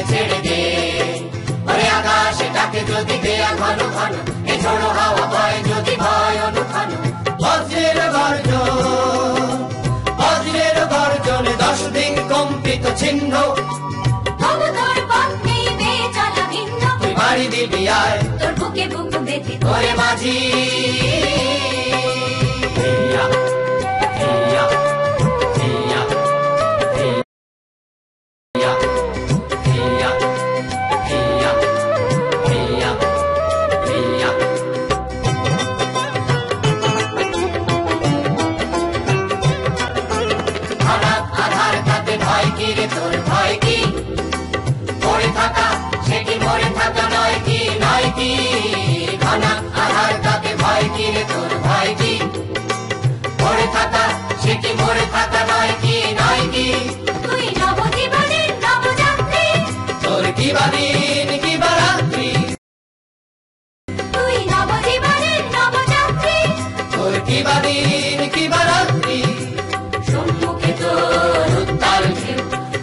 ছেড়ে ছেড়ে দে। ওরে আকাশে ডাকে যদি দেয়া ঘন ঘন, এ ঝোড়ো হাওয়া বয় যদি ভয় অনুক্ষণ। বজ্রের গর্জন, বজ্রের গর্জনে 10 দিক কম্পিত ছিন্ন। তবু তোর পথ নেই বেয়ে চলা ভিন্ন। তুই বাড়ি দিবি আয়, তোর বুকে বুক বেঁধে ওরে মাঝি। হিয়া, হিয়া, হিয়া, হিয়া, হিয়া, হিয়া, হিয়া, হিয়া। হঠাৎ আধার তাতে ভয় কি রে তোর ভয় কি? পড়ে থাকা সে কি মরে থাকা নয় কি, নয় কি? ঘনা আধার তাতে ভয় কি রে তোর ভয় কি? পড়ে থাকা সে কি মরে থাকা নয় কি, নয় কি? তুই নবজীবনের নবযাত্রী, তোর কি বা দিন কি বা রাত্রি, তুই নবজীবনের নবযাত্রী। তোর কি বা দিন কি বা রাত্রি। সম্মুখে তোর উত্তাল ঢেউ,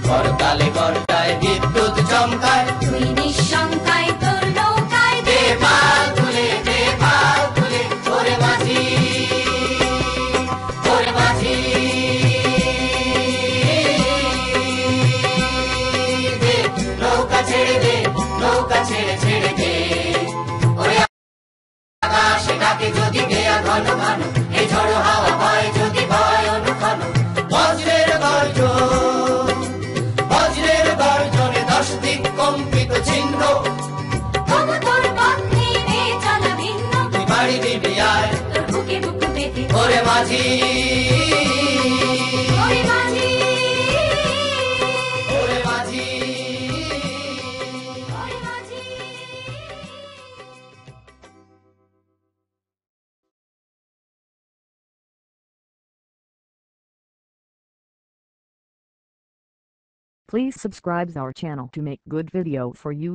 করতালে করতায় বিদ্যুৎ চমকায়। তুই নিঃশঙ্কায় তোর নৌকায় দে পাল তুলে, দে পাল তুলে, ওরে মাঝি, ওরে মাঝি। দে নৌকা ছেড়ে দে, নৌকা ছেড়ে ছেড়ে দে। ওরে আকাশে ডাকে যদি দেয়া ঘন ঘন, এই ঝড়ো হাওয়া বয় যদি ভয় অনুক্ষণ। বজ্রের গর্জন, বজ্রের গর্জনে 10 দিক কম্পিত ছিন্ন। তবু তোর পথ নেই বেয়ে চলা ভিন্ন। তুই বাড়ি দিবি আয়, তোর বুকে বুক বেঁধে ওরে মাঝি, ওরে মাঝি, ওরে মাঝি। ওরে মাঝি। Please subscribe our channel to make good video for you.